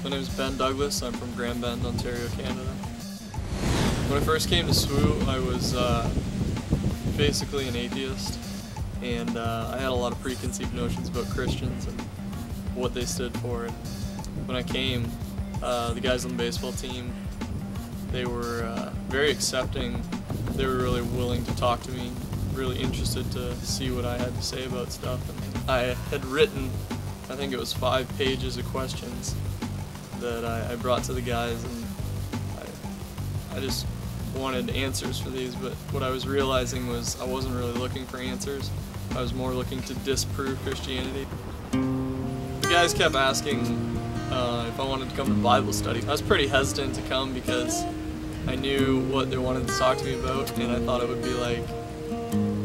My name is Ben Douglas. I'm from Grand Bend, Ontario, Canada. When I first came to SWU, I was basically an atheist, and I had a lot of preconceived notions about Christians and what they stood for. And when I came, the guys on the baseball team, they were very accepting. They were really willing to talk to me, really interested to see what I had to say about stuff. And I had written, I think it was 5 pages of questions that I brought to the guys, and I just wanted answers for these, but what I was realizing was I wasn't really looking for answers. I was more looking to disprove Christianity. The guys kept asking if I wanted to come to Bible study. I was pretty hesitant to come because I knew what they wanted to talk to me about, and I thought it would be like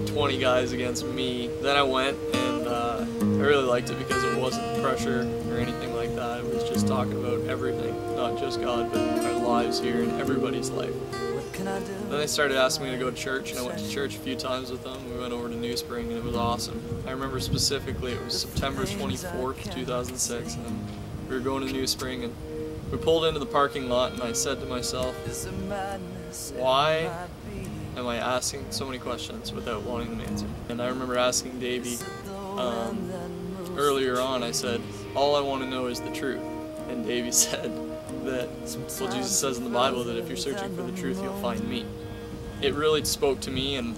20 guys against me. Then I went, and I really liked it because it wasn't pressure or anything like that. It was just talking about everything, not just God, but our lives here and everybody's life. Then they started asking me to go to church, and I went to church a few times with them. We went over to New Spring, and it was awesome. I remember specifically it was September 24th, 2006, and we were going to New Spring, and we pulled into the parking lot, and I said to myself, why am I asking so many questions without wanting them answered? And I remember asking Davey earlier on, I said, all I want to know is the truth. And Davey said that, well, Jesus says in the Bible that if you're searching for the truth, you'll find me. It really spoke to me, and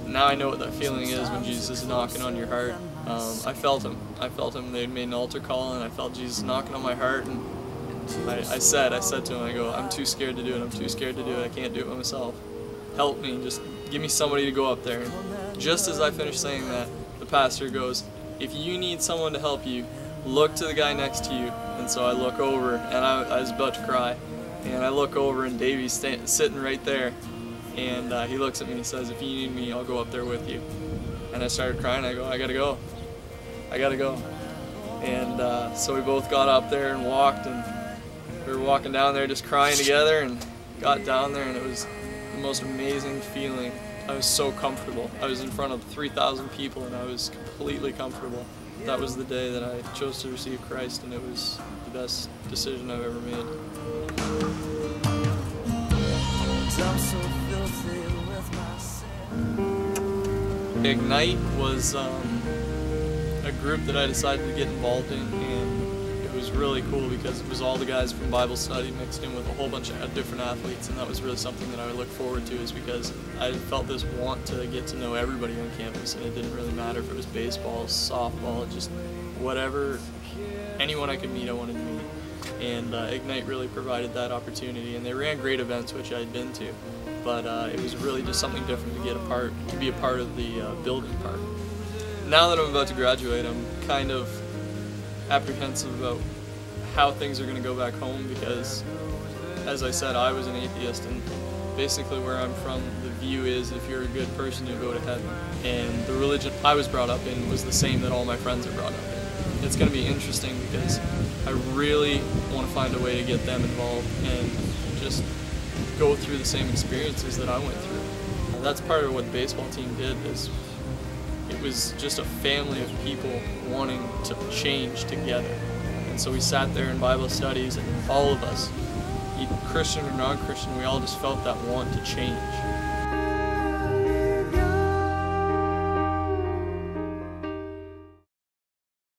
now I know what that feeling is when Jesus is knocking on your heart. I felt him. They made an altar call, and I felt Jesus knocking on my heart, and I said to him, I go, I'm too scared to do it. I'm too scared to do it. I can't do it by myself. Help me. Just give me somebody to go up there. And just as I finished saying that, the pastor goes, if you need someone to help you, look to the guy next to you. And so I look over, and I was about to cry, and I look over, and Davey's sitting right there, and he looks at me and he says, if you need me, I'll go up there with you. And I started crying. I go, I gotta go. And so we both got up there and walked, and we were walking down there just crying together, and got down there, and it was the most amazing feeling. I was so comfortable. I was in front of 3,000 people, and I was completely comfortable. That was the day that I chose to receive Christ, and it was the best decision I've ever made. Ignite was a group that I decided to get involved in, and it was really cool because it was all the guys from Bible study mixed in with a whole bunch of different athletes, and that was really something that I would look forward to, is because I felt this want to get to know everybody on campus, and it didn't really matter if it was baseball, softball, just whatever, anyone I could meet I wanted to meet. And Ignite really provided that opportunity, and they ran great events which I had been to, but it was really just something different to be a part of the building part. Now that I'm about to graduate, I'm kind of apprehensive about how things are going to go back home, because, as I said, I was an atheist, and basically where I'm from, the view is if you're a good person, you'll go to heaven. And the religion I was brought up in was the same that all my friends are brought up in. It's going to be interesting because I really want to find a way to get them involved and just go through the same experiences that I went through. And that's part of what the baseball team did, is it was just a family of people wanting to change together. And so we sat there in Bible studies, and all of us, Christian or non-Christian, we all just felt that want to change.